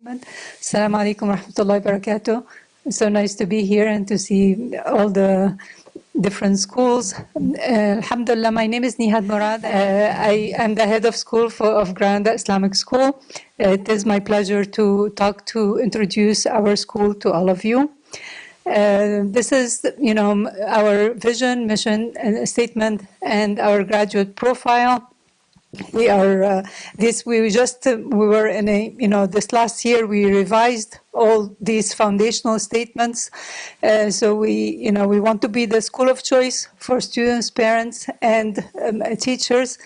Assalamu alaikum wa rahmatullahi wa barakatuh. It's so nice to be here and to see all the different schools. Alhamdulillah, my name is Nihad Mourad. I am the head of school of Granada Islamic School. It is my pleasure to introduce our school to all of you. This is, our vision, mission, and statement, and our graduate profile. We are this last year we revised all these foundational statements. So we want to be the school of choice for students, parents, and teachers.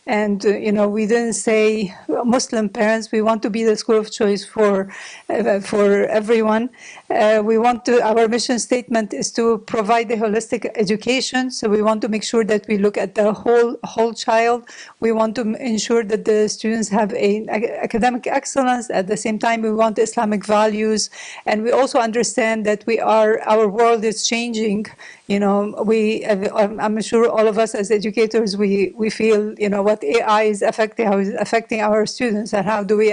And we didn't say Muslim parents. We want to be the school of choice for everyone. Our mission statement is to provide a holistic education. So we want to make sure that we look at the whole child. We want to ensure that the students have academic excellence. At the same time, we want Islamic values, and we also understand that our world is changing. I'm sure all of us as educators, we feel, what AI is affecting our students, and how do we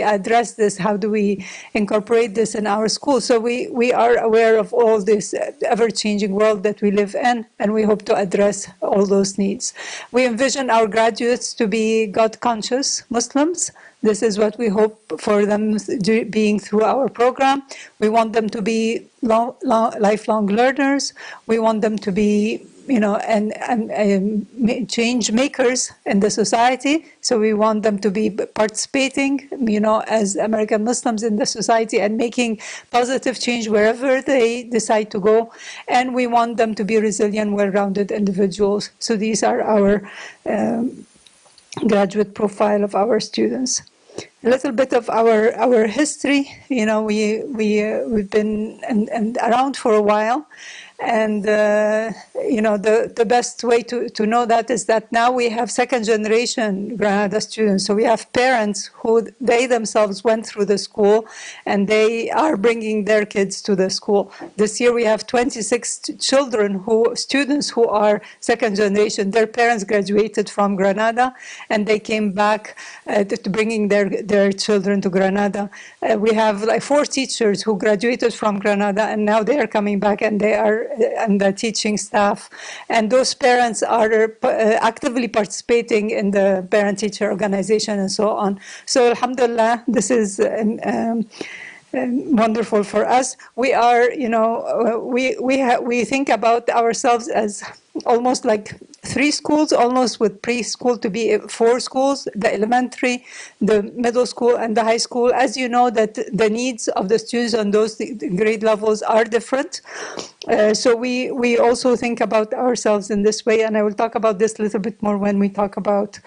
address this? How do we incorporate this in our school? So we are aware of all this ever-changing world that we live in, and we hope to address all those needs. We envision our graduates to be God-conscious Muslims. This is what we hope for them being through our program. We want them to be lifelong learners. We want them to be, change makers in the society. So we want them to be participating, as American Muslims in the society and making positive change wherever they decide to go. And we want them to be resilient, well-rounded individuals. So these are our graduate profile of our students. A little bit of our history. We've been around for a while, and the best way to know that is that now we have second generation Granada students. So we have parents who they themselves went through the school, and they are bringing their kids to the school. This year we have 26 students who are second generation. Their parents graduated from Granada, and they came back to bringing their children to Granada. We have 4 teachers who graduated from Granada, and now they are coming back, and they are and the teaching staff, and those parents are actively participating in the parent-teacher organization and so on. So alhamdulillah, this is wonderful for us. We are, we think about ourselves as almost like 3 schools, almost with preschool to be 4 schools, the elementary, the middle school, and the high school. As you know, that the needs of the students on those grade levels are different. So we also think about ourselves in this way, and I will talk about this a little bit more when we talk about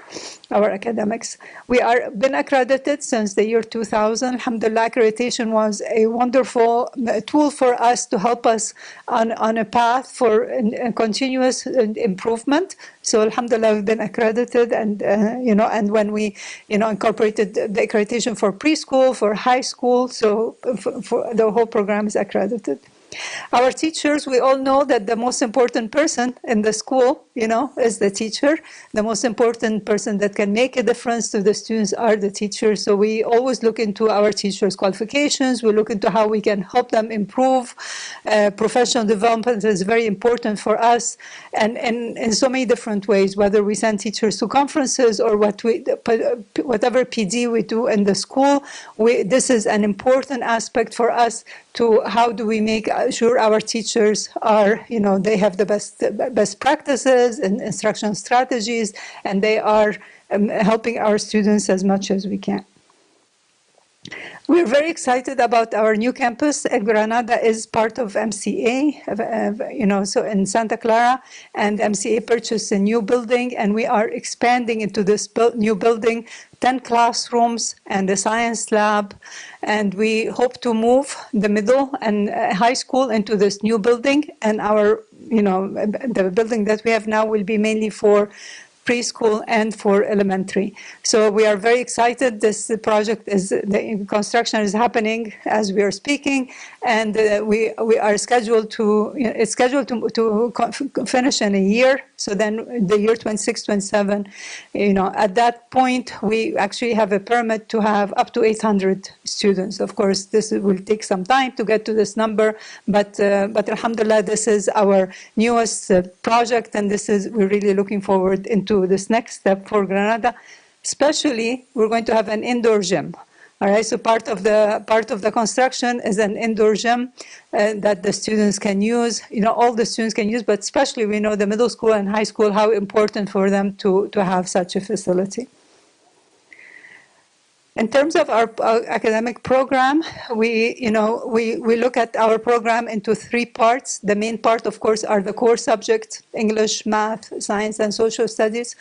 our academics. We are been accredited since the year 2000. Alhamdulillah, accreditation was a wonderful tool for us to help us on a path for continuous improvement. So alhamdulillah, we've been accredited, and and when we incorporated the accreditation for preschool, for high school, so for the whole program is accredited. Our teachers, we all know that the most important person in the school, is the teacher. The most important person that can make a difference to the students are the teachers. So we always look into our teachers' qualifications. We look into how we can help them improve. Professional development is very important for us, and in so many different ways, whether we send teachers to conferences or whatever PD we do in the school. This is an important aspect for us to how do we make sure our teachers are, they have the best practices and instruction strategies, and they are helping our students as much as we can. We're very excited about our new campus. Granada is part of MCA, so in Santa Clara, and MCA purchased a new building, and we are expanding into this new building, 10 classrooms and a science lab, and we hope to move the middle and high school into this new building, and our, the building that we have now will be mainly for preschool and for elementary. So we are very excited. This project the construction is happening as we are speaking, and we are scheduled to, it's scheduled to finish in a year. So then the year 26, 27, at that point, we actually have a permit to have up to 800 students. Of course, this will take some time to get to this number, but alhamdulillah, this is our newest project, and we're really looking forward into this next step for Granada. Especially, we're going to have an indoor gym. All right, so part of the construction is an indoor gym that the students can use. All the students can use, but especially we know the middle school and high school, how important for them to have such a facility. In terms of our academic program, we look at our program into three parts. The main part, of course, are the core subjects: English, math, science, and social studies.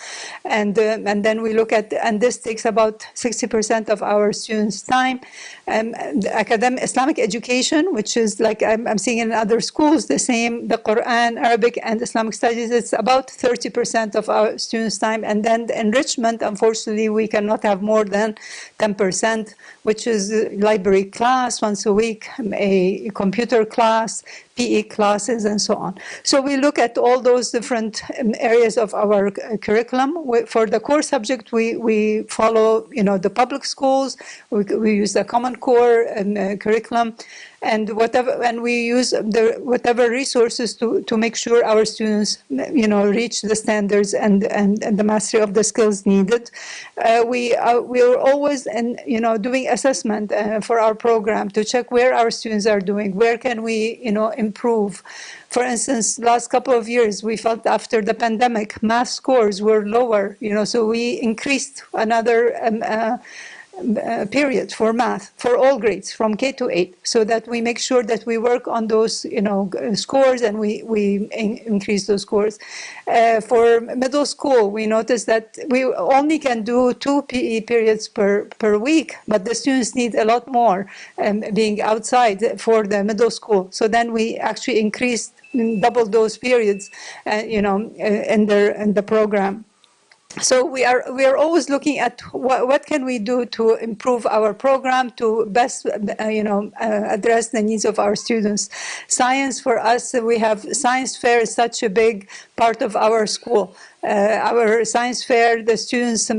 And then we look at, and this takes about 60% of our students' time. Academic Islamic education, which is like I'm seeing in other schools, the same, the Quran, Arabic, and Islamic studies, it's about 30% of our students' time. And then the enrichment, unfortunately, we cannot have more than 10%, which is library class once a week, a computer class, PE classes, and so on. So we look at all those different areas of our curriculum. For the core subject, we follow, the public schools. We use the Common Core curriculum, and we use whatever resources to make sure our students, reach the standards and the mastery of the skills needed. We are always doing assessment for our program to check where our students are doing, where can we, improve. For instance, last couple of years, we felt after the pandemic, math scores were lower, so we increased another period for math for all grades from K to 8, so that we make sure that we work on those scores, and we increase those scores. For middle school, we noticed that we only can do 2 PE periods per week, but the students need a lot more being outside for the middle school. So then we actually increased, double those periods in the program. So we are always looking at what can we do to improve our program to best address the needs of our students. Science, for us, we have science fair is such a big part of our school. Our science fair, the students,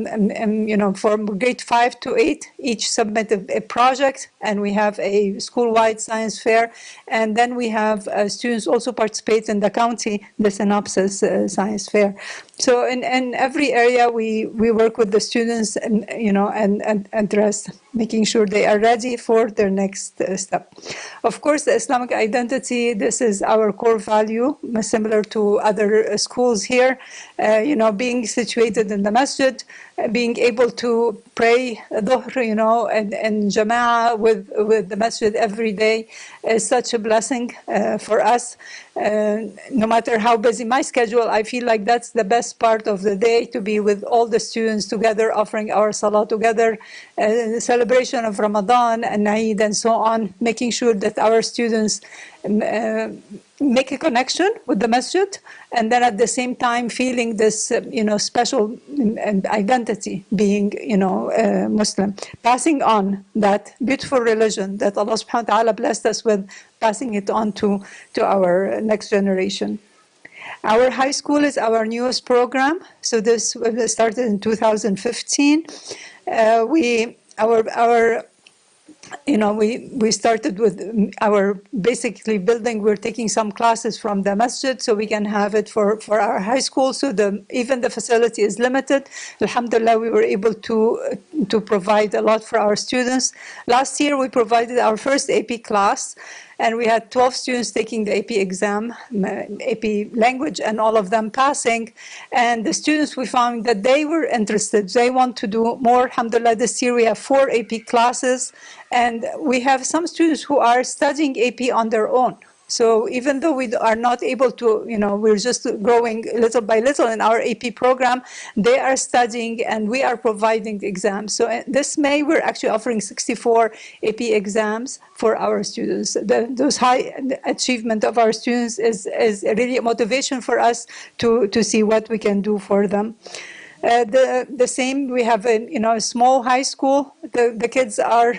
from grade 5 to 8, each submit a project, and we have a school-wide science fair. And then we have students also participate in the county, the synopsis science fair. So in every area, we work with the students and address, making sure they are ready for their next step. Of course, the Islamic identity, this is our core value, similar to other schools here. Being situated in the masjid, being able to pray dhuhr, and jama'ah with the masjid every day is such a blessing for us. No matter how busy my schedule, I feel like that's the best part of the day, to be with all the students together, offering our salah together, the celebration of Ramadan and Eid and so on, making sure that our students make a connection with the masjid, and then at the same time feeling this, special identity, being, Muslim, passing on that beautiful religion that Allah subhanahu wa ta'ala blessed us with, passing it on to our next generation. Our high school is our newest program. So this started in 2015. We started with our basically building. We're taking some classes from the masjid so we can have it for our high school. So even the facility is limited. Alhamdulillah, we were able to provide a lot for our students. Last year, we provided our first AP class, and we had 12 students taking the AP exam, AP language, and all of them passing. And the students, we found that they were interested. They want to do more. Alhamdulillah, this year we have 4 AP classes, and we have some students who are studying AP on their own. So even though we are not able to, we're just growing little by little in our AP program, they are studying and we are providing the exams. So this May, we're actually offering 64 AP exams for our students. Those high achievement of our students is really a motivation for us to see what we can do for them. The same, we have a small high school. The kids are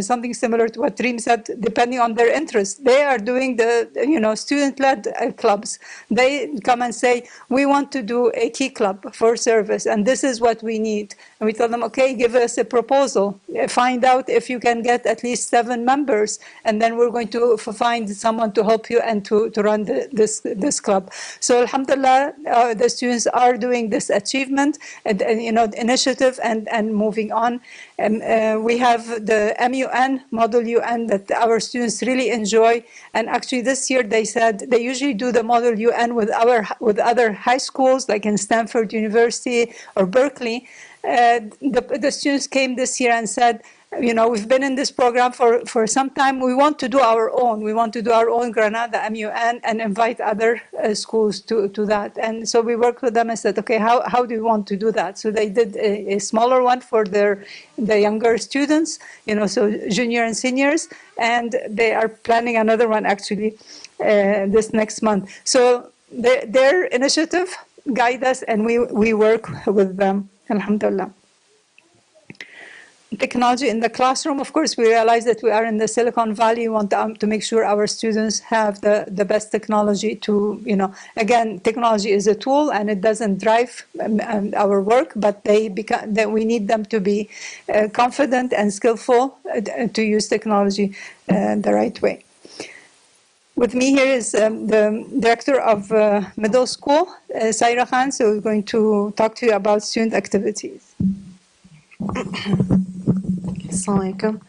something similar to what Reem said, depending on their interests. They are doing the student-led clubs. They come and say, we want to do a key club for service, and this is what we need. And we tell them, okay, give us a proposal. Find out if you can get at least 7 members, and then we're going to find someone to help you and to run this club. So alhamdulillah, the students are doing this achievement and initiative and moving on. We have the MUN, Model UN, that our students really enjoy. And actually this year they said they usually do the Model UN with other high schools, like in Stanford University or Berkeley. The students came this year and said, we've been in this program for some time. We want to do our own. We want to do our own Granada MUN and invite other schools to that. And so we worked with them and said, okay, how do you want to do that? So they did a smaller one for the younger students, so junior and seniors, and they are planning another one actually this next month. So their initiative guide us, and we work with them, alhamdulillah. Technology in the classroom, of course, we realize that we are in the Silicon Valley. We want to make sure our students have the best technology to, again, technology is a tool and it doesn't drive our work, but we need them to be confident and skillful to use technology the right way. With me here is the director of middle school, Saira Khan, so we're going to talk to you about student activities. Assalamu alaikum.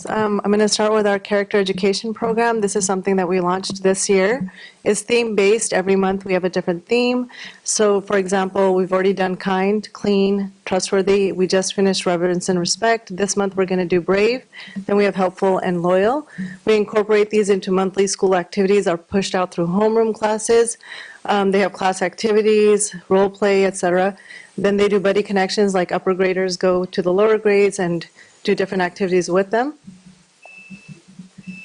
I'm going to start with our character education program. This is something that we launched this year. It's theme-based. Every month we have a different theme. So, for example, we've already done kind, clean, trustworthy. We just finished reverence and respect. This month we're going to do brave. Then we have helpful and loyal. We incorporate these into monthly school activities, are pushed out through homeroom classes. They have class activities, role play, etc. Then they do buddy connections, like upper graders go to the lower grades and do different activities with them.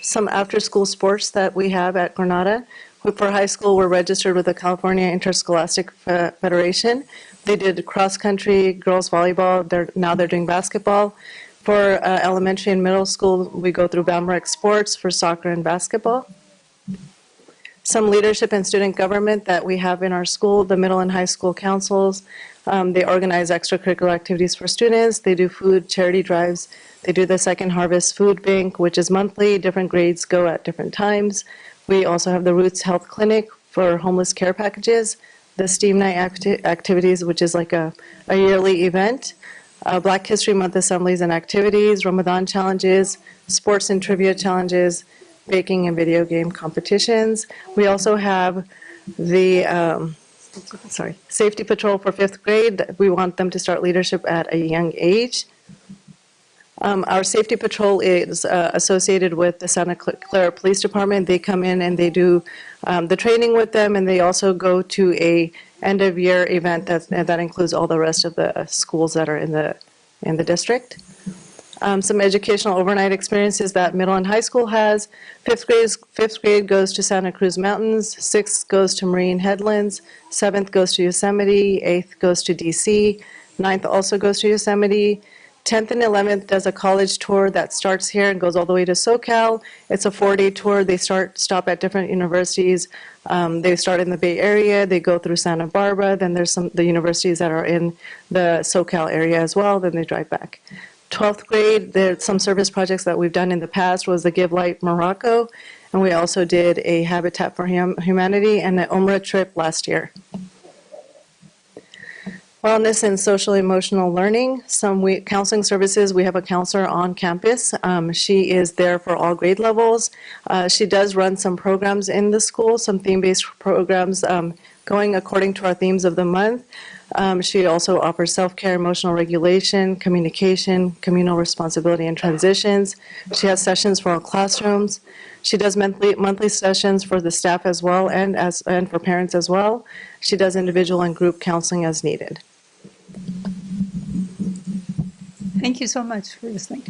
Some after-school sports that we have at Granada. For high school, we're registered with the California Interscholastic Federation. They did cross-country, girls volleyball. Now they're doing basketball. For elementary and middle school, we go through Bamrec Sports for soccer and basketball. Some leadership and student government that we have in our school, the middle and high school councils. They organize extracurricular activities for students. They do food charity drives. They do the Second Harvest Food Bank, which is monthly. Different grades go at different times. We also have the Roots Health Clinic for homeless care packages. The STEAM Night activities, which is like a yearly event. Black History Month assemblies and activities, Ramadan challenges, sports and trivia challenges, baking and video game competitions. We also have the Safety Patrol for 5th grade. We want them to start leadership at a young age. Our Safety Patrol is associated with the Santa Clara Police Department. They come in and they do the training with them, and they also go to a end-of-year event that includes all the rest of the schools that are in the district. Some educational overnight experiences that middle and high school has. Fifth grade goes to Santa Cruz Mountains. 6th goes to Marine Headlands. 7th goes to Yosemite. 8th goes to DC. 9th also goes to Yosemite. 10th and 11th does a college tour that starts here and goes all the way to SoCal. It's a 4-day tour. They stop at different universities. They start in the Bay Area. They go through Santa Barbara. Then there's the universities that are in the SoCal area as well. Then they drive back. 12th grade, there's some service projects that we've done in the past was the Give Light Morocco, and we also did a Habitat for Humanity and an Umrah trip last year. Wellness and social emotional learning. Some counseling services, we have a counselor on campus. She is there for all grade levels. She does run some programs in the school, some theme-based programs going according to our themes of the month. She also offers self-care, emotional regulation, communication, communal responsibility, and transitions. She has sessions for all classrooms. She does monthly sessions for the staff as well and for parents as well. She does individual and group counseling as needed. Thank you so much for listening.